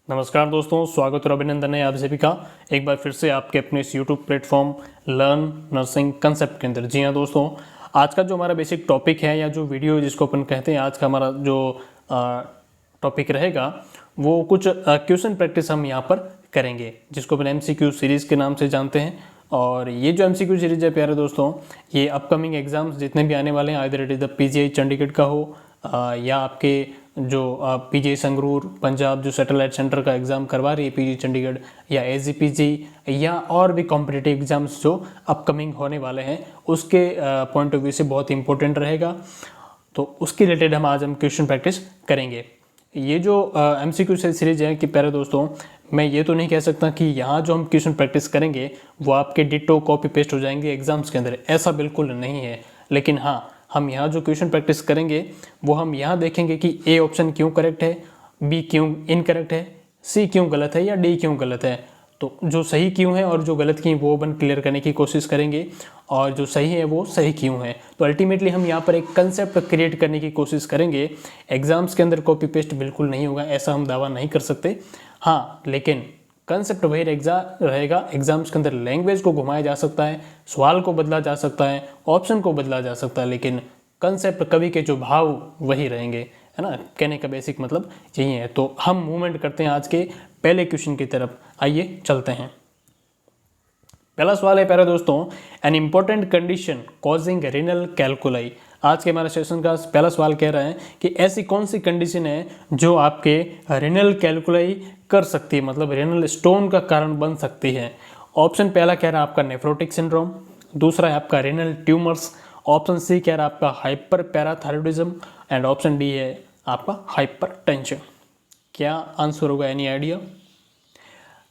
नमस्कार दोस्तों, स्वागत और अभिनंदन है आप सभी का एक बार फिर से आपके अपने इस YouTube platform learn nursing concept के अंदर। जी हाँ दोस्तों, आज का जो हमारा बेसिक टॉपिक है या जो वीडियो जिसको अपन कहते हैं, आज का हमारा जो टॉपिक रहेगा वो कुछ क्वेश्चन प्रैक्टिस हम यहाँ पर करेंगे, जिसको अपन MCQ सीरीज़ के नाम से जानते हैं। और ये जो MCQ सीरीज है प्यारे दोस्तों, ये अपकमिंग एग्जाम्स जितने भी आने वाले हैं, either it is the PGI Chandigarh का हो या आपके जो PGI संगरूर पंजाब जो सैटेलाइट सेंटर का एग्ज़ाम करवा रही है PGI चंडीगढ़, या AGPG या और भी कॉम्पिटिटिव एग्ज़ाम्स जो अपकमिंग होने वाले हैं, उसके पॉइंट ऑफ व्यू से बहुत इंपॉर्टेंट रहेगा। तो उसके रिलेटेड आज हम क्वेश्चन प्रैक्टिस करेंगे। ये जो MCQ सीरीज है कि प्यारे दोस्तों, मैं ये तो नहीं कह सकता कि यहाँ जो हम क्वेश्चन प्रैक्टिस करेंगे वो आपके डिटो कॉपी पेस्ट हो जाएंगे एग्जाम्स के अंदर, ऐसा बिल्कुल नहीं है। लेकिन हाँ, हम यहाँ जो क्वेश्चन प्रैक्टिस करेंगे वो हम यहाँ देखेंगे कि A ऑप्शन क्यों करेक्ट है, B क्यों इनकरेक्ट है, C क्यों गलत है या D क्यों गलत है। तो जो सही क्यों है और जो गलत की वो अपन क्लियर करने की कोशिश करेंगे, और जो सही है वो सही क्यों है। तो अल्टीमेटली हम यहाँ पर एक कंसेप्ट क्रिएट करने की कोशिश करेंगे। एग्जाम्स के अंदर कॉपी पेस्ट बिल्कुल नहीं होगा, ऐसा हम दावा नहीं कर सकते। हाँ, लेकिन कंसेप्ट वही रहेगा। एग्जाम्स के अंदर लैंग्वेज को घुमाया जा सकता है, सवाल को बदला जा सकता है, ऑप्शन को बदला जा सकता है, लेकिन कंसेप्ट कवि के जो भाव वही रहेंगे, है ना। कहने का बेसिक मतलब यही है। तो हम मूवमेंट करते हैं आज के पहले क्वेश्चन की तरफ। आइए चलते हैं। पहला सवाल है प्यारे दोस्तों, an important condition causing renal calculi. आज के हमारे सेशन का पहला सवाल कह रहा है कि ऐसी कौन सी कंडीशन है जो आपके रेनल कैलकुलाई कर सकती है, मतलब रेनल स्टोन का कारण बन सकती है। ऑप्शन पहला कह रहा है आपका नेफ्रोटिक सिंड्रोम, दूसरा है आपका रेनल ट्यूमर्स, ऑप्शन सी कह रहा है आपका hyper parathyroidism, and option D है आपका हाइपरटेंशन। क्या आंसर होगा, एनी आइडिया?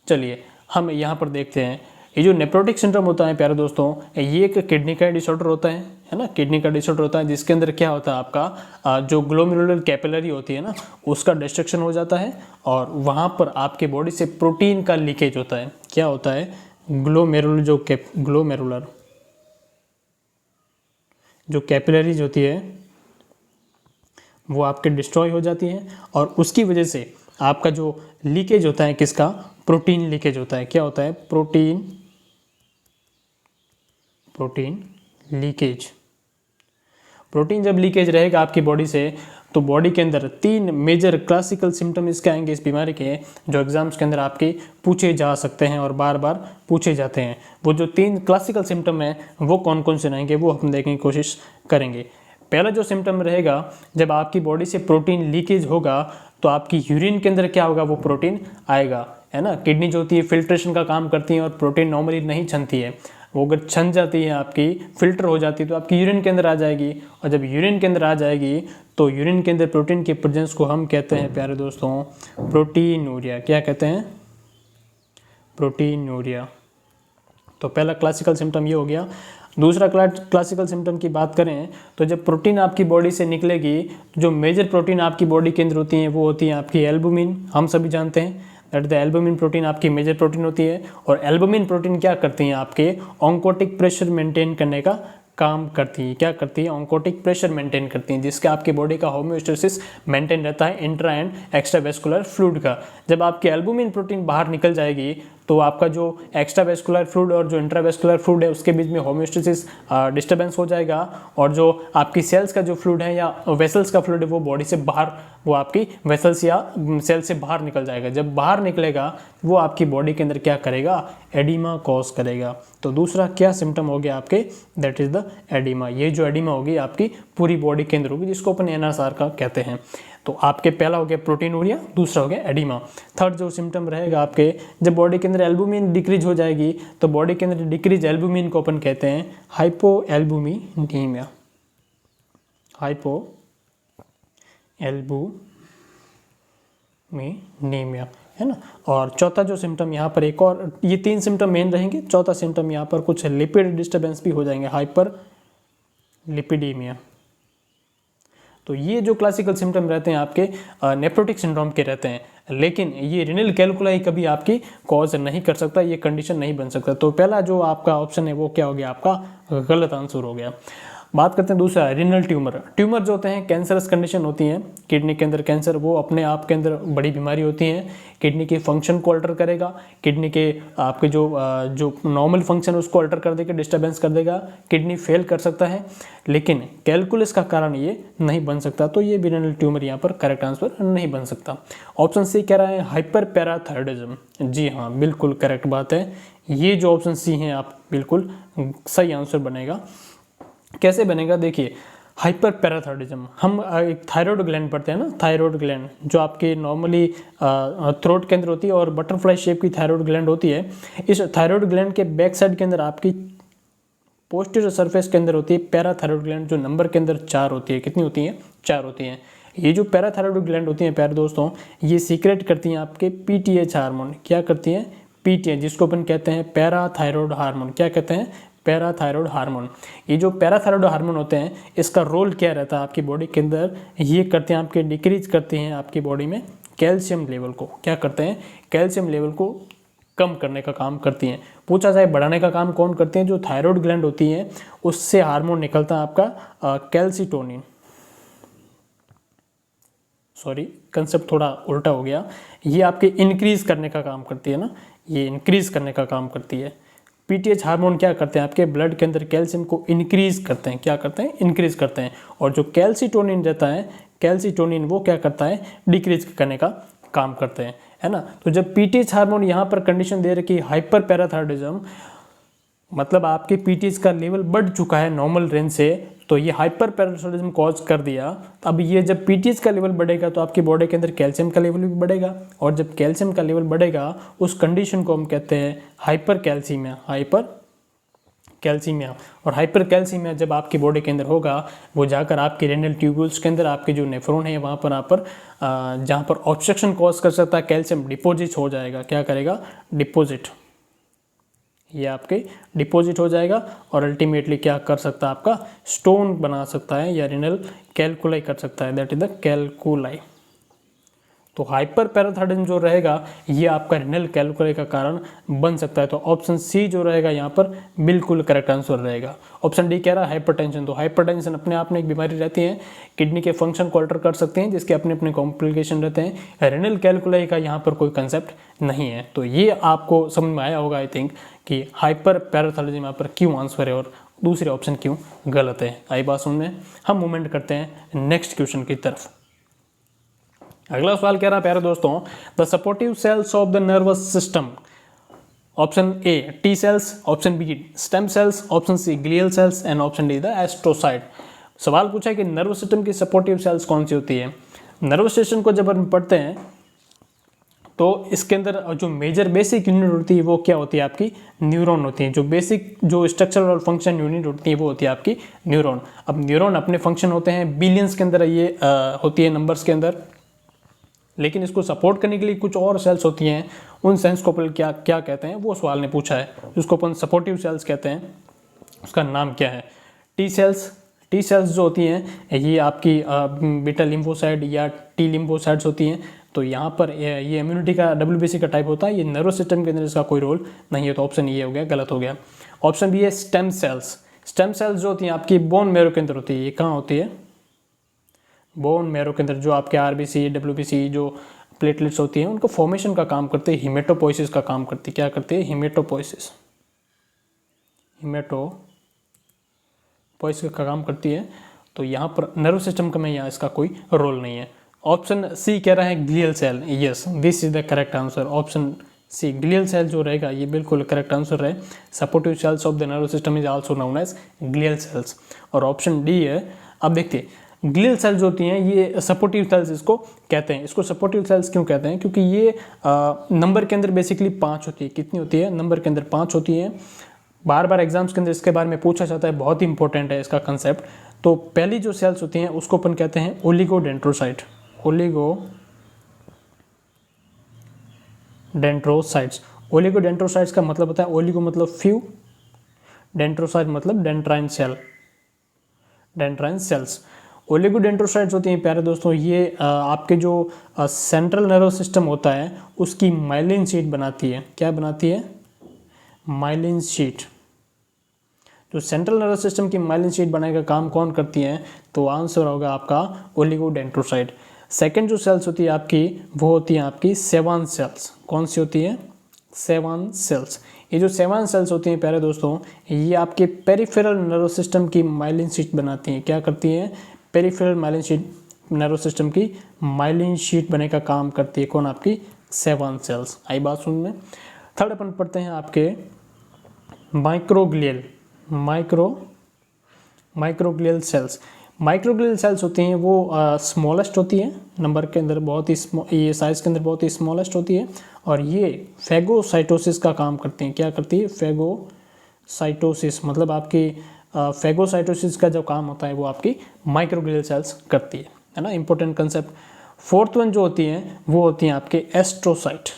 चलिए हम यहाँ पर देखते हैं। ये जो नेफ्रोटिक सिंड्रोम होता है प्यारे दोस्तों, ये एक किडनी का डिसऑर्डर होता है ना। किडनी का डिसऑर्डर होता है जिसके अंदर क्या होता है, आपका जो ग्लोमेरुलर कैपिलरी होती है ना, उसका डिस्ट्रक्शन हो जाता है, और वहाँ पर आपके बॉडी से प्रोटीन का लीकेज होता है। क्या होता है, ग्लोमेरुलर जो कैपिलरीज होती है वो आपके डिस्ट्रॉय हो जाती है, और उसकी वजह से आपका जो लीकेज होता है, किसका, प्रोटीन लीकेज होता है। क्या होता है, प्रोटीन लीकेज। प्रोटीन जब लीकेज रहेगा आपकी बॉडी से, तो बॉडी के अंदर 3 मेजर क्लासिकल सिम्टम इसके आएंगे इस बीमारी के, जो एग्जाम्स के अंदर आपके पूछे जा सकते हैं और बार बार पूछे जाते हैं। वो जो 3 क्लासिकल सिम्टम हैं वो कौन कौन से रहेंगे वो हम देखने की कोशिश करेंगे। पहला जो सिम्टम रहेगा, जब आपकी बॉडी से प्रोटीन लीकेज होगा तो आपकी यूरिन के अंदर क्या होगा, वो प्रोटीन आएगा, है ना। किडनी जो होती है फिल्ट्रेशन का काम करती है, और प्रोटीन नॉर्मली नहीं छनती है। वो अगर छन जाती है, आपकी फिल्टर हो जाती है, तो आपकी यूरिन के अंदर आ जाएगी, और जब यूरिन के अंदर आ जाएगी तो यूरिन के अंदर प्रोटीन की प्रेजेंस को हम कहते हैं प्यारे दोस्तों प्रोटीनूरिया। क्या कहते हैं, प्रोटीनूरिया। तो पहला क्लासिकल सिम्टम ये हो गया। दूसरा क्लासिकल सिम्टम की बात करें तो जब प्रोटीन आपकी बॉडी से निकलेगी, जो मेजर प्रोटीन आपकी बॉडी के अंदर होती हैं वो होती है आपकी एल्बुमिन। हम सभी जानते हैं दैट द एल्बुमिन प्रोटीन आपकी मेजर प्रोटीन होती है, और एल्बुमिन प्रोटीन क्या करती हैं, आपके ऑन्कोटिक प्रेशर मेंटेन करने का काम करती है। क्या करती है, ऑन्कोटिक प्रेशर मेंटेन करती हैं, जिसके आपकी बॉडी का होम्योस्टेसिस मेंटेन रहता है इंट्रा एंड एक्स्ट्रावेस्कुलर फ्लूइड का। जब आपकी एल्बुमिन प्रोटीन बाहर निकल जाएगी तो आपका जो एक्स्ट्रावेस्कुलर फ्लूइड और जो इंट्रावेस्कुलर फ्लूइड है उसके बीच में होम्योस्टेसिस डिस्टर्बेंस हो जाएगा, और जो आपकी सेल्स का जो फ्लूइड है या वेसल्स का फ्लूइड है वो बॉडी से बाहर, वो आपकी वेसल्स या सेल से बाहर निकल जाएगा। जब बाहर निकलेगा वो आपकी बॉडी के अंदर क्या करेगा, एडिमा कॉज करेगा। तो दूसरा क्या सिम्टम हो गया आपके, दैट इज द एडिमा। ये जो एडिमा होगी आपकी पूरी बॉडी के अंदर होगी, जिसको अपन NSR का कहते हैं। तो आपके पहला हो गया प्रोटीनूरिया, दूसरा हो गया एडिमा। थर्ड जो सिम्टम रहेगा आपके, जब बॉडी के अंदर एल्बुमिन डिक्रीज हो जाएगी, तो बॉडी के अंदर डिक्रीज एल्बुमिन को अपन कहते हैं हाइपोएल्बुमिनीमिया। हाइपोएल्बुमिनीमिया, है ना। और चौथा जो सिम्टम यहाँ पर एक और, ये 3 सिम्टम मेन रहेंगे। चौथा सिम्टम यहाँ पर कुछ लिपिड डिस्टर्बेंस भी हो जाएंगे, हाइपर लिपिडीमिया। तो ये जो क्लासिकल सिम्टम रहते हैं आपके नेफ्रोटिक सिंड्रोम के रहते हैं, लेकिन ये रेनल कैलकुलाई कभी आपकी कॉज नहीं कर सकता, ये कंडीशन नहीं बन सकता। तो पहला जो आपका ऑप्शन है वो क्या हो गया, आपका गलत आंसर हो गया। बात करते हैं दूसरा रीनल ट्यूमर। ट्यूमर जो होते हैं कैंसरस कंडीशन होती हैं किडनी के अंदर, कैंसर वो अपने आप के अंदर बड़ी बीमारी होती हैं, किडनी के फंक्शन को अल्टर करेगा, किडनी के आपके जो नॉर्मल फंक्शन है उसको अल्टर कर देगा, डिस्टर्बेंस कर देगा, किडनी फेल कर सकता है, लेकिन कैलकुलस का कारण ये नहीं बन सकता, तो ये भी रीनल ट्यूमर यहाँ पर करेक्ट आंसर नहीं बन सकता। ऑप्शन सी कह रहा है हाइपर पैराथायरॉयडिज्म। जी हाँ, बिल्कुल करेक्ट बात है, ये जो ऑप्शन सी है आप बिल्कुल सही आंसर बनेगा। कैसे बनेगा देखिए, हाइपर पैराथायरॉयडिज्म, हम एक थायराइड ग्लैंड पढ़ते हैं ना, थायराइड ग्लैंड जो आपके नॉर्मली थ्रोट के अंदर होती है और बटरफ्लाई शेप की थायराइड ग्लैंड होती है। इस थायराइड ग्लैंड के बैक साइड के अंदर आपकी पोस्टीरियर सरफेस के अंदर होती है पैराथायराइड ग्लैंड, जो नंबर के अंदर 4 होती है। कितनी होती हैं? 4 होती हैं। ये जो पैराथायराइड ग्लैंड होती हैं प्यारे दोस्तों, ये सीक्रेट करती हैं आपके पीटीएच हार्मोन। क्या करती हैं? पीटीएच, जिसको अपन कहते हैं पैराथायराइड हार्मोन। क्या कहते हैं? Parathyroid hormone. ये जो पैराथायराइड हार्मोन होते हैं, इसका रोल क्या रहता है आपकी बॉडी के अंदर? ये करते हैं आपके डिक्रीज करते हैं आपकी बॉडी में कैल्शियम लेवल को। क्या करते हैं? कैल्शियम लेवल को कम करने का काम करती हैं। पूछा जाए बढ़ाने का काम कौन करते हैं? जो थायराइड ग्लैंड होती हैं उससे हार्मोन निकलता है आपका कैल्सिटोनिन। सॉरी, कंसेप्ट थोड़ा उल्टा हो गया। ये आपके इंक्रीज करने का काम करती है ना, ये इंक्रीज करने का काम करती है। पीटीएच हार्मोन क्या करते हैं? आपके ब्लड के अंदर कैल्शियम को इंक्रीज करते हैं। क्या करते हैं? इंक्रीज करते हैं। और जो कैल्सिटोनिन रहता है, कैल्सिटोनिन वो क्या करता है? डिक्रीज करने का काम करते हैं, है ना। तो जब पीटीएच हार्मोन यहाँ पर कंडीशन दे रखी हाइपर पैराथायरॉयडिज्म, मतलब आपके पीटीएच का लेवल बढ़ चुका है नॉर्मल रेंज से, तो ये हाइपर पैराथायरॉयडिज्म कॉज कर दिया। तो अब ये जब पीटीएच का लेवल बढ़ेगा तो आपकी बॉडी के अंदर कैल्शियम का लेवल भी बढ़ेगा, और जब कैल्शियम का लेवल बढ़ेगा उस कंडीशन को हम कहते हैं हाइपर कैल्सीमिया। Hyper calcaemia. और हाइपर कैल्सीमिया जब आपकी बॉडी के अंदर होगा, वो जाकर आपके रेनल ट्यूब्यूल्स के अंदर आपके जो नेफ्रॉन है वहाँ पर जहाँ पर ऑब्स्ट्रक्शन कॉज कर सकता है, कैल्शियम डिपोजिट हो जाएगा। क्या करेगा? डिपोजिट। ये आपके डिपॉजिट हो जाएगा और अल्टीमेटली क्या कर सकता है? आपका स्टोन बना सकता है या रिनल कैलकुलाई कर सकता है, दैट इज द कैलकुलाई। तो हाइपर पैराथायरॉयडिज्म जो रहेगा ये आपका रिनल कैलकुलाई का कारण बन सकता है। तो ऑप्शन सी जो रहेगा यहाँ पर बिल्कुल करेक्ट आंसर रहेगा। ऑप्शन डी कह रहा है हाइपरटेंशन। तो हाइपरटेंशन अपने आप में एक बीमारी रहती है, किडनी के फंक्शन को अल्टर कर सकते हैं, जिसके अपने अपने कॉम्प्लिकेशन रहते हैं। रिनल कैलकुलाई का यहाँ पर कोई कंसेप्ट नहीं है। तो ये आपको समझ में आया होगा आई थिंक कि हाइपर पैराथायरॉयडिज्म यहाँ पर क्यों आंसर है और दूसरे ऑप्शन क्यों गलत है। आई बात समझ में? हम मूवमेंट करते हैं नेक्स्ट क्वेश्चन की तरफ। अगला सवाल कह रहा है प्यारे दोस्तों, the supportive cells of the nervous system. Option A T cells, option B stem cells, option C glial cells and option D the astrocyte. सवाल पूछा है कि नर्वस सिस्टम की सपोर्टिव सेल्स कौन सी होती है। नर्वस सिस्टम को जब हम पढ़ते हैं तो इसके अंदर जो मेजर बेसिक यूनिट होती है वो क्या होती है? आपकी न्यूरॉन होती है। जो बेसिक जो स्ट्रक्चरल और फंक्शन यूनिट होती है वो होती है आपकी न्यूरॉन। अब न्यूरॉन अपने फंक्शन होते हैं बिलियंस के अंदर, ये होती है नंबर्स के अंदर, लेकिन इसको सपोर्ट करने के लिए कुछ और सेल्स होती हैं। उन सेल्स को अपन क्या क्या कहते हैं वो सवाल ने पूछा है, जिसको अपन सपोर्टिव सेल्स कहते हैं। उसका नाम क्या है? T cells. टी सेल्स जो होती हैं ये आपकी बीटा लिम्फोसाइट या टी लिम्फोसाइट्स होती हैं। तो यहाँ पर ये इम्यूनिटी का WBC का टाइप होता है, ये नर्वस सिस्टम के अंदर इसका कोई रोल नहीं है। तो ऑप्शन ये हो गया, गलत हो गया। ऑप्शन बी है स्टेम सेल्स। स्टेम सेल्स जो होती हैं आपकी बोन मैरो के अंदर होती है। ये कहाँ होती है? बोन मैरो के अंदर। जो आपके RBC WBC जो प्लेटलेट्स होती हैं उनको फॉर्मेशन का काम करते हैं, हिमेटोपोइसिस का काम करती है। क्या करती है? हिमेटोपोइसिस। हिमेटोपोइसिस का काम करती है। तो यहाँ पर नर्व सिस्टम का में यहाँ इसका कोई रोल नहीं है। ऑप्शन सी कह रहा है glial cell. Yes, this is the correct answer. Option C glial cell जो रहेगा ये बिल्कुल करेक्ट आंसर है। Supportive cells of the nerve system is also known as glial cells. और ऑप्शन डी है। अब देखते हैं ग्लियल सेल्स होती हैं ये सपोर्टिव सेल्स इसको कहते हैं। इसको सपोर्टिव सेल्स क्यों कहते हैं? क्योंकि ये नंबर के अंदर बेसिकली 5 होती है। कितनी होती है? नंबर के अंदर 5 होती है। बार बार एग्जाम्स के अंदर इसके बारे में पूछा जाता है, बहुत ही इंपॉर्टेंट है इसका कंसेप्ट। तो पहली जो सेल्स होती हैं उसको अपन कहते हैं ओलिगोडेंड्रोसाइट। ओलिगोडेंड्रोसाइट्स। ओलिगोडेंड्रोसाइट्स का मतलब होता है ओलिगो मतलब फ्यू, डेंड्रोसाइट मतलब डेंड्राइन सेल, डेंड्राइन सेल्स। ओलिगोडेंड्रोसाइट्स होती हैं प्यारे दोस्तों, ये आपके जो सेंट्रल नर्वस सिस्टम होता है उसकी माइलिन शीट बनाती है। क्या बनाती है? Myelin sheath. जो सेंट्रल नर्वस सिस्टम की माइलिन शीट बनाने का काम कौन करती है, तो आंसर होगा आपका ओलिगोडेंड्रोसाइट। सेकंड जो सेल्स होती है आपकी, वो होती है आपकी सेवान सेल्स। कौन सी होती है? सेवान सेल्स। ये जो सेवान सेल्स होती हैं प्यारे दोस्तों, ये आपके पेरिफेरल नर्वस सिस्टम की माइलिन शीट बनाती हैं। क्या करती हैं? Peripheral myelin sheath, nervous system की माइलिन शीट बनने का काम करती है कौन? आपकी सेवान सेल्स। आई बात सुन में। थर्ड अपन पढ़ते हैं आपके microglial microglial cells. Microglial cells होती हैं वो स्मॉलेस्ट होती है, नंबर के अंदर बहुत ही ये साइज के अंदर बहुत ही स्मॉलेस्ट होती है, और ये फेगोसाइटोसिस का काम करती हैं। क्या करती है? फेगोसाइटोसिस, मतलब आपकी फेगोसाइटोसिस का जो काम होता है वो आपकी माइक्रोग्लियल सेल्स करती है ना। Important concept. फोर्थ वन जो होती है वो होती हैं आपके एस्ट्रोसाइट।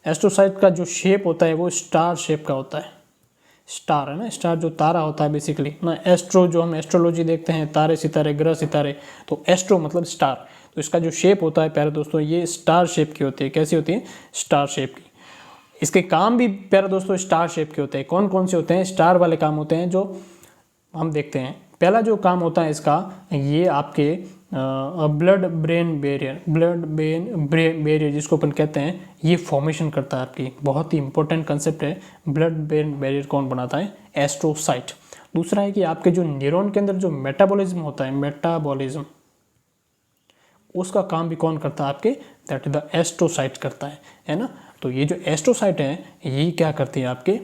एस्ट्रोसाइट का जो शेप होता है वो स्टार शेप का होता है। स्टार है ना, स्टार जो तारा होता है बेसिकली ना। एस्ट्रो जो हम एस्ट्रोलॉजी देखते हैं, तारे सितारे ग्रह सितारे, तो एस्ट्रो मतलब स्टार। तो इसका जो शेप होता है प्यारे दोस्तों, ये स्टार शेप की होती है। कैसी होती है? स्टार शेप की। इसके काम भी प्यारे दोस्तों स्टार शेप के होते हैं। कौन कौन से होते हैं? स्टार वाले काम होते हैं जो हम देखते हैं। पहला जो काम होता है इसका, ये आपके ब्लड ब्रेन बैरियर जिसको अपन कहते हैं, ये फॉर्मेशन करता है आपकी। बहुत ही इंपॉर्टेंट कंसेप्ट है। ब्लड ब्रेन बैरियर कौन बनाता है? एस्ट्रोसाइट। दूसरा है कि आपके जो न्यूरॉन के अंदर जो मेटाबॉलिज्म होता है, मेटाबॉलिज्म, उसका काम भी कौन करता है आपके? दैट इज द एस्ट्रोसाइट करता है ना। तो ये जो एस्ट्रोसाइट है ये क्या करती है? आपके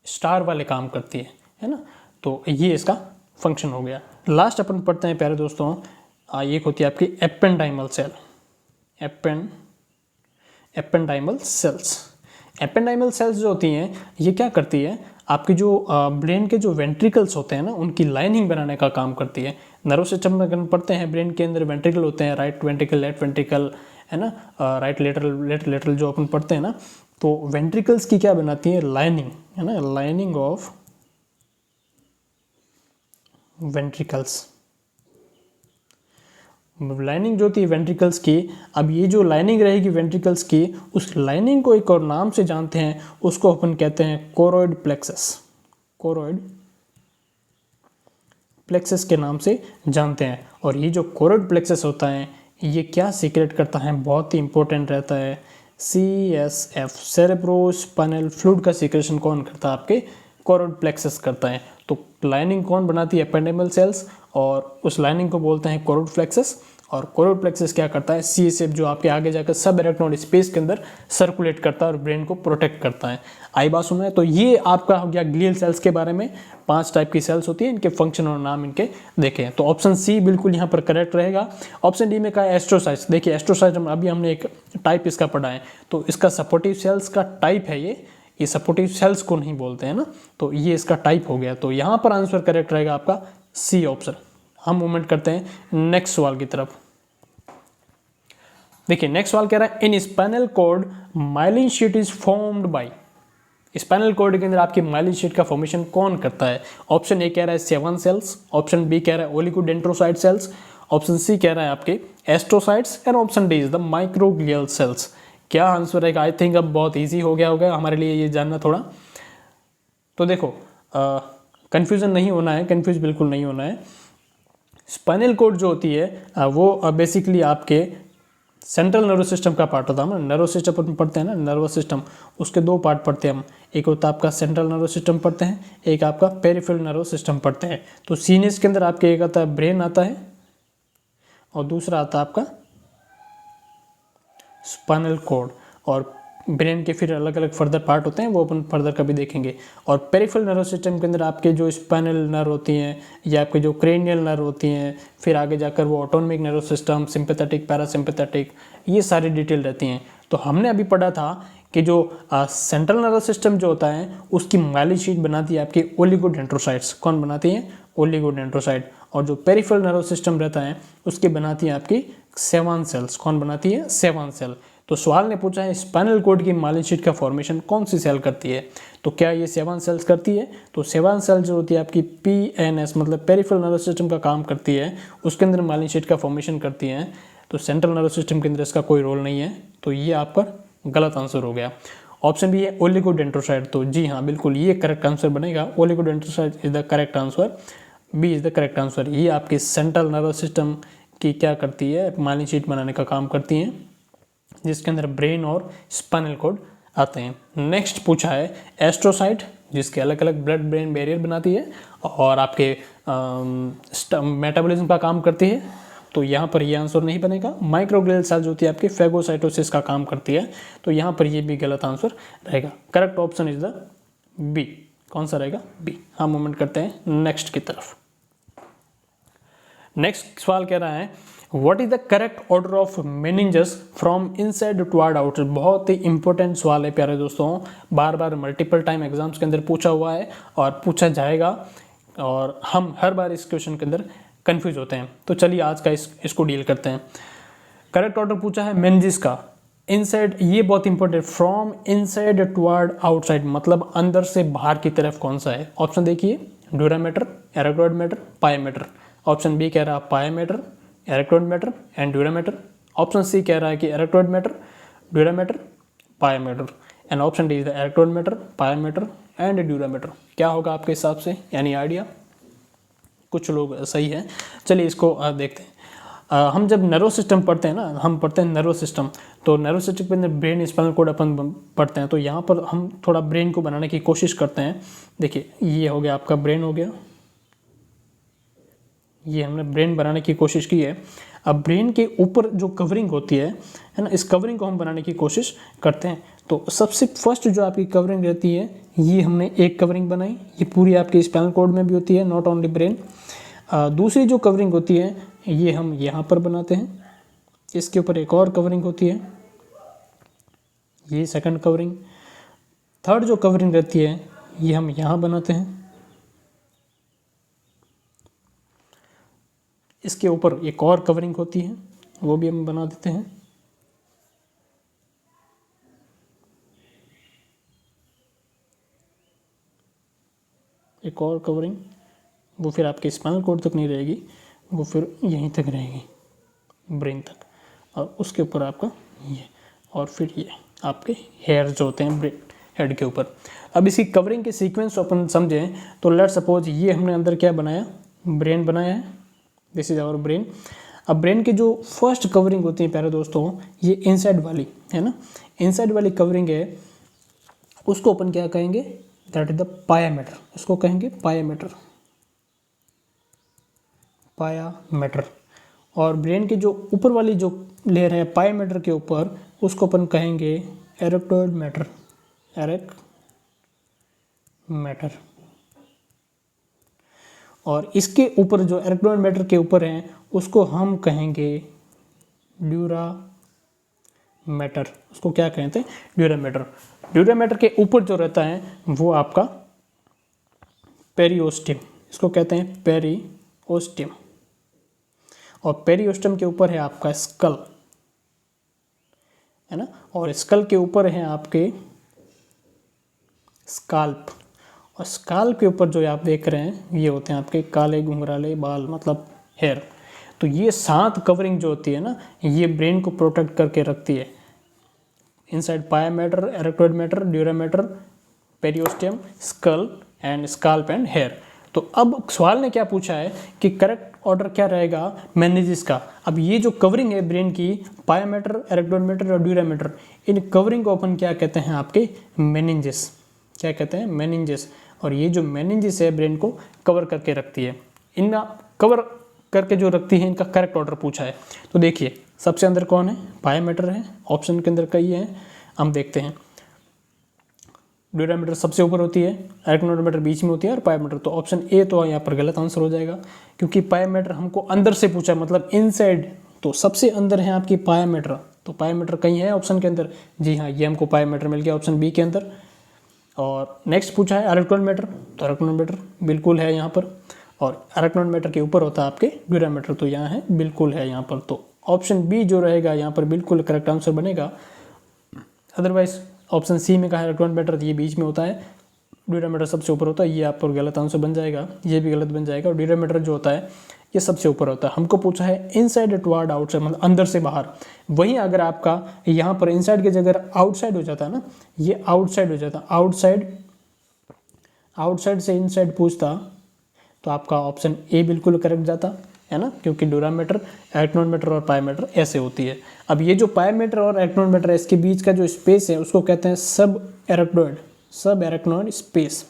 स्टार वाले काम करती है ना। तो ये इसका फंक्शन हो गया। लास्ट अपन पढ़ते हैं प्यारे दोस्तों, एक होती है आपकी ependymal cell. Ependymal cells. Ependymal cells जो होती हैं ये क्या करती है? आपकी जो ब्रेन के जो वेंट्रिकल्स होते हैं ना, उनकी लाइनिंग बनाने का काम करती है। नर्व सिस्टम में अगर पढ़ते हैं, ब्रेन के अंदर वेंट्रिकल होते हैं, राइट वेंट्रिकल, लेफ्ट वेंट्रिकल, है ना, राइट लेटरल जो अपन पढ़ते हैं ना, तो वेंट्रिकल्स की क्या बनाती है? लाइनिंग, है ना, लाइनिंग ऑफ वेंट्रिकल्स। लाइनिंग जो थी वेंट्रिकल्स की, अब ये जो लाइनिंग रहेगी वेंट्रिकल्स की, उस लाइनिंग को एक और नाम से जानते हैं, उसको अपन कहते हैं कोरोइड प्लेक्सस। कोरोइड प्लेक्सस के नाम से जानते हैं। और ये जो कोरोइड प्लेक्सस होता है ये क्या सीक्रेट करता है? बहुत ही इंपॉर्टेंट रहता है। CSF, सेरेब्रोस्पाइनल फ्लूइड का सीक्रेशन कौन करता है? आपके कोरोइड प्लेक्सस करता है। तो लाइनिंग कौन बनाती है? एपेंडाइमल सेल्स, और उस लाइनिंग को बोलते हैं कोरोइड प्लेक्सस। और कोरोइड प्लेक्सस क्या करता है? CSF जो आपके आगे जाकर सब एरेक्नोइड स्पेस के अंदर सर्कुलेट करता है और ब्रेन को प्रोटेक्ट करता है। आई बात सुना है? तो ये आपका हो गया ग्लियल सेल्स के बारे में। 5 टाइप की सेल्स होती है, इनके फंक्शन और नाम इनके देखें। तो ऑप्शन सी बिल्कुल यहाँ पर करेक्ट रहेगा। ऑप्शन डी में कहा एस्ट्रोसाइट्स। देखिए एस्ट्रोसाइट अभी हमने एक टाइप इसका पढ़ा है, तो इसका सपोर्टिव सेल्स का टाइप है ये सपोर्टिव सेल्स को नहीं बोलते हैं ना, तो ये इसका टाइप हो गया। तो यहाँ पर आंसर करेक्ट रहेगा आपका सी ऑप्शन। हम मूवमेंट करते हैं नेक्स्ट सवाल की तरफ। देखिए नेक्स्ट सवाल कह रहा है, in spinal cord myelin sheath is formed by. Spinal cord के अंदर आपकी माइलिन शीट का फॉर्मेशन कौन करता है? ऑप्शन ए कह रहा है सेवन सेल्स, ऑप्शन बी कह रहा है ओलिगोडेंड्रोसाइट सेल्स, ऑप्शन सी कह रहा है आपके astrocytes, and option D is the microglial cells. क्या आंसर रहेगा? आई थिंक अब बहुत इजी हो गया होगा हमारे लिए ये जानना थोड़ा। तो देखो कंफ्यूजन नहीं होना है, कंफ्यूज बिल्कुल नहीं होना है। स्पाइनल कॉर्ड जो होती है वो बेसिकली आपके सेंट्रल नर्वस सिस्टम का पार्ट होता है ना। नर्वस सिस्टम पढ़ते हैं ना, नर्वस सिस्टम, उसके 2 पार्ट पढ़ते हैं हम। एक होता है आपका सेंट्रल नर्वस सिस्टम पढ़ते हैं, एक आपका पेरिफेरल नर्वस सिस्टम पढ़ते हैं। तो सीनियस के अंदर आपके एक आता है ब्रेन आता है, और दूसरा आता है आपका स्पाइनल कॉर्ड। और ब्रेन के फिर अलग अलग फर्दर पार्ट होते हैं, वो अपन फर्दर कभी देखेंगे। और पेरिफेरल नर्वस सिस्टम के अंदर आपके जो स्पाइनल नर्व होती हैं, या आपके जो क्रेनियल नर्व होती हैं, फिर आगे जाकर वो ऑटोनमिक नर्वस सिस्टम, सिंपैथेटिक, पैरासिम्पैथेटिक, ये सारी डिटेल रहती हैं। तो हमने अभी पढ़ा था कि जो सेंट्रल नर्वस सिस्टम जो होता है उसकी माइलिन शीट बनाती है आपकी ओलिगोडेंड्रोसाइट्स। कौन बनाती है? ओलिगोडेंड्रोसाइट। और जो पेरिफेरल नर्वस सिस्टम रहता है उसकी बनाती है आपकी सेवान सेल्स। कौन बनाती है? सेवान सेल। तो सवाल ने पूछा है स्पाइनल कॉर्ड की माइलिन शीट का फॉर्मेशन कौन सी सेल करती है? तो क्या ये सेवान सेल्स करती है? तो सेवान सेल जो होती है आपकी PNS मतलब पेरिफेरल नर्वस सिस्टम का काम करती है, उसके अंदर माइलिन शीट का फॉर्मेशन करती है। तो सेंट्रल नर्वस सिस्टम के अंदर इसका कोई रोल नहीं है। तो ये आपका गलत आंसर हो गया। ऑप्शन बी है ओलिगोडेंड्रोसाइट। तो जी हाँ बिल्कुल ये करेक्ट आंसर बनेगा, oligodendrocyte is the correct answer, B is the correct answer. ये आपके सेंट्रल नर्वस सिस्टम की क्या करती है, माइलिन शीट बनाने का काम करती हैं, जिसके अंदर ब्रेन और स्पाइनल कॉर्ड आते हैं। नेक्स्ट पूछा है एस्ट्रोसाइट, जिसके अलग अलग ब्लड ब्रेन बैरियर बनाती है और आपके मेटाबॉलिज्म का काम करती है, तो यहाँ पर ये आंसर नहीं बनेगा। माइक्रोग्लियल सेल्स होती है आपकी फेगोसाइटोसिस का काम करती है, तो यहाँ पर ये भी गलत आंसर रहेगा। Correct option is the B. कौन सा रहेगा? बी। हम मूवमेंट करते हैं नेक्स्ट की तरफ। नेक्स्ट सवाल कह रहा है what is the correct order of meninges from inside toward outside. बहुत ही इंपॉर्टेंट सवाल है प्यारे दोस्तों, बार बार मल्टीपल टाइम एग्जाम्स के अंदर पूछा हुआ है और पूछा जाएगा, और हम हर बार इस क्वेश्चन के अंदर कंफ्यूज होते हैं। तो चलिए आज का इसको डील करते हैं। करेक्ट ऑर्डर पूछा है मेनिंजस का, इनसाइड, ये बहुत important, from inside toward outside, मतलब अंदर से बाहर की तरफ कौन सा है। ऑप्शन देखिए, dura mater, arachnoid mater, pia mater. Option B कह रहा है pia mater, arachnoid mater and dura mater. Option C कह रहा है कि arachnoid mater, dura mater, pia mater, and option D is the arachnoid mater, pia mater and dura mater. क्या होगा आपके हिसाब से, यानी आइडिया? कुछ लोग सही है। चलिए इसको देखते हैं। हम जब नर्वस सिस्टम पढ़ते हैं ना, हम पढ़ते हैं नर्वस सिस्टम, तो नर्वस सिस्टम के अंदर ब्रेन स्पाइनल कॉर्ड अपन पढ़ते हैं, तो यहाँ पर हम थोड़ा ब्रेन को बनाने की कोशिश करते हैं। देखिए ये हो गया आपका ब्रेन हो गया, ये हमने ब्रेन बनाने की कोशिश की है। अब ब्रेन के ऊपर जो कवरिंग होती है ना, इस कवरिंग को हम बनाने की कोशिश करते हैं। तो सबसे फर्स्ट जो आपकी कवरिंग रहती है, ये हमने एक कवरिंग बनाई, ये पूरी आपकी स्पाइनल कॉर्ड में भी होती है, नॉट ओनली ब्रेन। दूसरी जो कवरिंग होती है ये हम यहाँ पर बनाते हैं, इसके ऊपर एक और कवरिंग होती है, ये सेकंड कवरिंग। थर्ड जो कवरिंग रहती है ये हम यहाँ बनाते हैं, इसके ऊपर एक और कवरिंग होती है, वो भी हम बना देते हैं। एक और कवरिंग, वो फिर आपके स्पाइनल कॉर्ड तक नहीं रहेगी, वो फिर यहीं तक रहेगी, ब्रेन तक, और उसके ऊपर आपका ये, और फिर ये आपके हेयर जो होते हैं ब्रेन हेड के ऊपर। अब इसकी कवरिंग के सीक्वेंस अपन समझें तो लेट सपोज ये हमने अंदर क्या बनाया, ब्रेन बनाया है, दिस इज आवर ब्रेन। अब ब्रेन की जो फर्स्ट कवरिंग होती है प्यारे दोस्तों, ये इनसाइड वाली है ना, इनसाइड वाली कवरिंग है, उसको अपन क्या कहेंगे, दैट इज द पायामेटर, इसको कहेंगे पायामेटर, पायामेटर। और ब्रेन की जो ऊपर वाली जो लेयर है पायामेटर के ऊपर, उसको अपन कहेंगे एरेक्टोइड मैटर, मैटर। और इसके ऊपर जो एरेक्टोइड मैटर के ऊपर है उसको हम कहेंगे ड्यूरा मैटर, उसको क्या कहते हैं, ड्यूरा मैटर। ड्यूरा मैटर के ऊपर जो रहता है वो आपका पेरियोस्टियम, इसको कहते हैं पेरियोस्टियम। और पेरियोस्टियम के ऊपर है आपका स्कल, है ना, और स्कल के ऊपर है आपके स्काल्प, और स्काल्प के ऊपर जो आप देख रहे हैं ये होते हैं आपके काले घुंघराले बाल, मतलब हेयर। तो ये 7 कवरिंग जो होती है ना, ये ब्रेन को प्रोटेक्ट करके रखती है। Inside pia mater, arachnoid mater, dura mater, periosteum, skull and scalp and hair. तो अब सवाल ने क्या पूछा है कि करेक्ट ऑर्डर क्या रहेगा मेनिंजेस का। अब ये जो कवरिंग है ब्रेन की, पायामेटर, एरेक्टोइड मैटर और ड्यूरा मैटर, इन कवरिंग को अपन क्या कहते हैं, आपके मेनिंजेस, क्या कहते हैं, मेनिंजेस। और ये जो मेनिंजेस है ब्रेन को कवर करके रखती है, इनका कवर करके जो रखती है, इनका करेक्ट ऑर्डर पूछा है। तो देखिए सबसे अंदर कौन है, पायामेटर है, ऑप्शन के अंदर कई है, हम देखते हैं। ड्यूरामेटर सबसे ऊपर होती है, एरेक्टोइड मैटर बीच में होती है, और पायामेटर, तो ऑप्शन ए तो यहाँ पर गलत आंसर हो जाएगा, क्योंकि पायामेटर हमको अंदर से पूछा, मतलब इनसाइड, तो सबसे अंदर है आपकी पायामेटर, तो पायामेटर कहीं है ऑप्शन के अंदर, जी हाँ ये हमको पायामेटर मिल गया ऑप्शन बी के अंदर। और नेक्स्ट पूछा है एरेक्टोइड मैटर, तो एरेक्टोइड मैटर बिल्कुल है यहाँ पर, और एरेक्टोइड मैटर के ऊपर होता है आपके ड्यूरा मैटर, तो यहाँ है, बिल्कुल है यहाँ पर। तो ऑप्शन बी जो रहेगा यहाँ पर बिल्कुल करेक्ट आंसर बनेगा। अदरवाइज ऑप्शन सी में कहा एरेक्टोइड मैटर, ये बीच में होता है, ड्यूरामीटर सबसे ऊपर होता है, ये आप पर गलत आंसर बन जाएगा, ये भी गलत बन जाएगा। और ड्यूरामीटर जो होता है ये सबसे ऊपर होता है। हमको पूछा है इनसाइड टुवर्ड आउटसाइड, मतलब अंदर से बाहर। वहीं अगर आपका यहाँ पर इनसाइड की जगह आउटसाइड हो जाता है ना, ये आउटसाइड हो जाता, आउटसाइड से इनसाइड पूछता तो आपका ऑप्शन ए बिल्कुल करेक्ट जाता है ना, क्योंकि ड्यूरामीटर, एक्टिनोमीटर और पायोमीटर ऐसे होती है। अब ये जो पायोमीटर और एक्टिनोमीटर है, इसके बीच का जो स्पेस है उसको कहते हैं सब एरेक्नोइड स्पेस,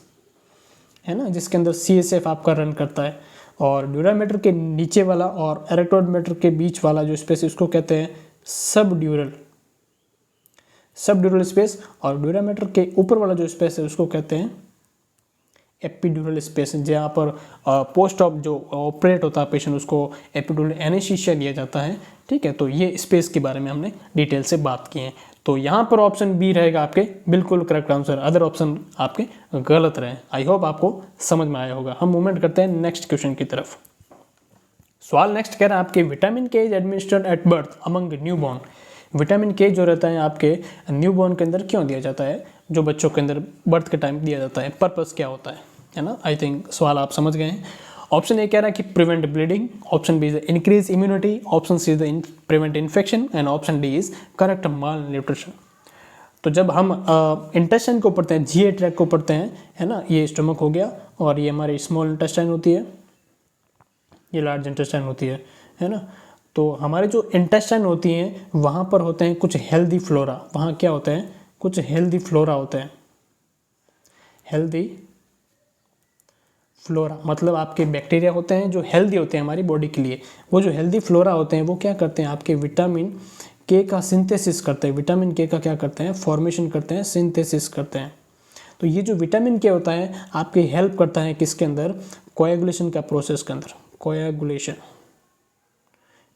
है ना, जिसके अंदर CSF आपका रन करता है। और ड्यूरामीटर के नीचे वाला और एरेक्नोमीटर के बीच वाला जो स्पेस है उसको कहते हैं सब ड्यूरल स्पेस। और ड्यूरामीटर के ऊपर वाला जो स्पेस है उसको कहते हैं एपिड्यूरल स्पेस, जहाँ पर पोस्ट ऑप जो ऑपरेट होता है पेशेंट, उसको एपिड्यूरल एनेस्थीसिया लिया जाता है। ठीक है, तो ये स्पेस के बारे में हमने डिटेल से बात की है। तो यहाँ पर ऑप्शन बी रहेगा आपके बिल्कुल करेक्ट आंसर, अदर ऑप्शन आपके गलत रहे। आई होप आपको समझ में आया होगा। हम मूवमेंट करते हैं नेक्स्ट क्वेश्चन की तरफ। सवाल नेक्स्ट कह रहा है आपके विटामिन के is administered at birth among newborn. Vitamin के जो रहता है आपके न्यूबॉर्न के अंदर क्यों दिया जाता है, जो बच्चों के अंदर बर्थ के टाइम दिया जाता है, पर्पस क्या होता है ना। आई थिंक सवाल आप समझ गए हैं। ऑप्शन ए कह रहा है कि prevent bleeding, option B is increase immunity, option C is prevent infection and option D is correct malnutrition. तो जब हम इंटेस्टाइन को पढ़ते हैं, GI ट्रैक को पढ़ते हैं, है ना, ये स्टमक हो गया और ये हमारी स्मॉल इंटेस्टाइन होती है, ये लार्ज इंटेस्टाइन होती है ना। तो हमारे जो इंटेस्टाइन होती हैं वहाँ पर होते हैं कुछ हेल्दी फ्लोरा, वहाँ क्या होते हैं, कुछ हेल्दी फ्लोरा होते हैं। हेल्दी फ्लोरा मतलब आपके बैक्टीरिया होते हैं जो हेल्दी होते हैं हमारी बॉडी के लिए। वो जो हेल्दी फ्लोरा होते हैं वो क्या करते हैं, आपके विटामिन के का सिंथेसिस करते हैं। विटामिन के का क्या करते हैं, फॉर्मेशन करते हैं, सिंथेसिस करते हैं। तो ये जो विटामिन के होता है आपकी हेल्प करता है किसके अंदर, कोएगुलेशन का प्रोसेस के अंदर,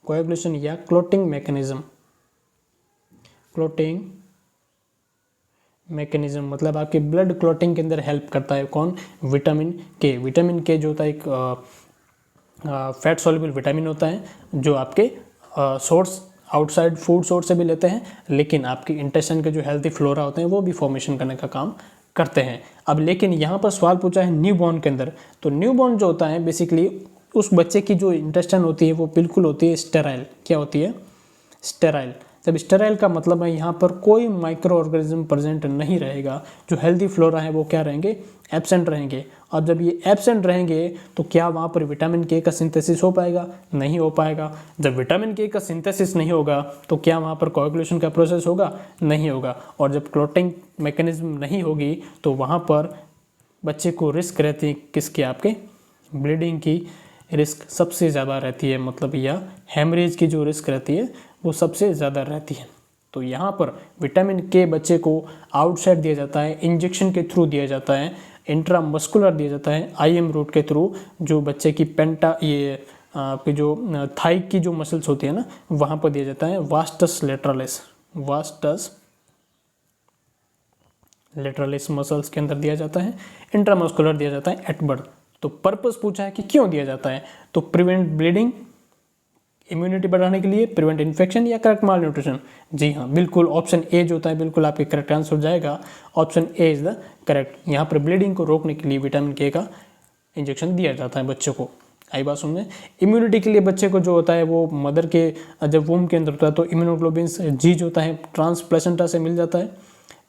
कोएगुलेशन या क्लोटिंग मैकेनिज्म, मतलब आपके ब्लड क्लॉटिंग के अंदर हेल्प करता है। कौन, विटामिन के। विटामिन के जो होता है एक फैट सॉल्युबल विटामिन होता है, जो आपके सोर्स आउटसाइड फूड सोर्स से भी लेते हैं, लेकिन आपकी इंटेस्टाइन के जो हेल्दी फ्लोरा होते हैं वो भी फॉर्मेशन करने का काम करते हैं। अब लेकिन यहाँ पर सवाल पूछा है न्यूबॉर्न के अंदर, तो न्यूबॉर्न जो होता है बेसिकली उस बच्चे की जो इंटेस्टाइन होती है वो बिल्कुल होती है स्टेराइल। क्या होती है, स्टेराइल। जब स्टेराइल का मतलब है यहाँ पर कोई माइक्रो ऑर्गेनिज्म प्रेजेंट नहीं रहेगा, जो हेल्दी फ्लोरा है वो क्या रहेंगे, एब्सेंट रहेंगे। और जब ये एब्सेंट रहेंगे तो क्या वहाँ पर विटामिन के का सिंथेसिस हो पाएगा, नहीं हो पाएगा। जब विटामिन के का सिंथेसिस नहीं होगा तो क्या वहाँ पर कोएगुलेशन का प्रोसेस होगा, नहीं होगा। और जब क्लॉटिंग मैकेनिज्म नहीं होगी तो वहाँ पर बच्चे को रिस्क रहती है किसकी, आपके ब्लीडिंग की रिस्क सबसे ज़्यादा रहती है, मतलब या हेमरेज की जो रिस्क रहती है वो सबसे ज़्यादा रहती है। तो यहाँ पर विटामिन के बच्चे को आउटसाइड दिया जाता है, इंजेक्शन के थ्रू दिया जाता है, इंट्रामस्कुलर दिया जाता है, IM रूट के थ्रू, जो बच्चे की आपकी जो थाई की जो मसल्स होती है ना वहाँ पर दिया जाता है। वास्टस लेटरलिस मसल्स के अंदर दिया जाता है, इंट्रामस्कुलर दिया जाता है एट बर्थ। तो पर्पस पूछा है कि क्यों दिया जाता है, तो प्रिवेंट ब्लीडिंग, इम्यूनिटी बढ़ाने के लिए, प्रिवेंट इन्फेक्शन या करेक्ट माल न्यूट्रिशन। जी हाँ, बिल्कुल ऑप्शन ए जो होता है बिल्कुल आपके करेक्ट आंसर हो जाएगा। Option A is the correct. यहाँ पर ब्लीडिंग को रोकने के लिए विटामिन के का इंजेक्शन दिया जाता है बच्चों को। आई बात सुनने। इम्यूनिटी के लिए बच्चे को जो होता है वो मदर के जब वूम के अंदर होता है तो इम्यूनोग्लोबिन जी जो होता है ट्रांस प्लेसेंटा से मिल जाता है,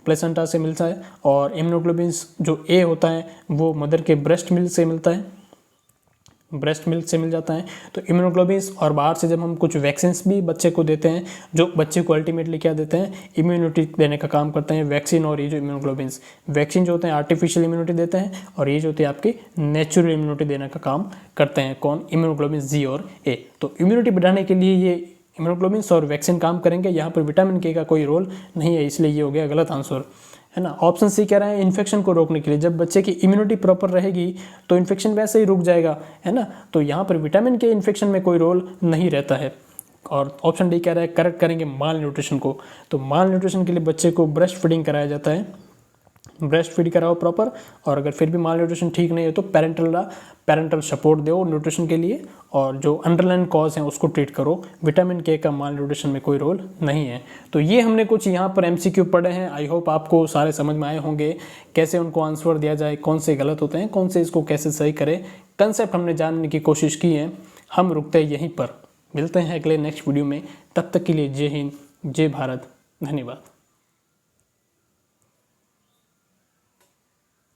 प्लेसेंटा से मिलता है। और इम्यूनोग्लोबिन जो ए होता है वो मदर के ब्रेस्ट मिल्क से मिलता है, ब्रेस्ट मिल्क से मिल जाता है। तो इम्यूनोग्लोबिन्स और बाहर से जब हम कुछ वैक्सीन्स भी बच्चे को देते हैं, जो बच्चे को अल्टीमेटली क्या देते हैं, इम्यूनिटी देने का काम करते हैं वैक्सीन। और ये जो इम्यूनोग्लोबिन्स, वैक्सीन जो होते हैं आर्टिफिशियल इम्यूनिटी देते हैं, और ये जो होते हैं आपके नेचुरल इम्यूनिटी देने का काम करते हैं। कौन, इम्यूनोग्लोबिन जी और ए। तो इम्यूनिटी बढ़ाने के लिए ये इम्यूनोग्लोबिन्स और वैक्सीन काम करेंगे। यहाँ पर विटामिन के का कोई रोल नहीं है, इसलिए ये हो गया गलत आंसर, है ना। ऑप्शन सी कह रहे हैं इन्फेक्शन को रोकने के लिए। जब बच्चे की इम्यूनिटी प्रॉपर रहेगी तो इन्फेक्शन वैसे ही रुक जाएगा, है ना। तो यहाँ पर विटामिन के इन्फेक्शन में कोई रोल नहीं रहता है। और ऑप्शन डी कह रहा है करेक्ट करेंगे माल न्यूट्रिशन को। तो माल न्यूट्रिशन के लिए बच्चे को ब्रेस्ट फीडिंग कराया जाता है, ब्रेस्ट फीड कराओ प्रॉपर, और अगर फिर भी माल न्यूट्रिशन ठीक नहीं है तो पेरेंटल सपोर्ट दो न्यूट्रिशन के लिए, और जो अंडरलाइन कॉज है उसको ट्रीट करो। विटामिन के का माल न्यूट्रिशन में कोई रोल नहीं है। तो ये हमने कुछ यहाँ पर MCQ पढ़े हैं। आई होप आपको सारे समझ में आए होंगे, कैसे उनको आंसर दिया जाए, कौन से गलत होते हैं, कौन से इसको कैसे सही करें। कंसेप्ट हमने जानने की कोशिश की है। हम रुकते हैं यहीं पर, मिलते हैं अगले नेक्स्ट वीडियो में। तब तक के लिए जय हिंद, जय भारत, धन्यवाद।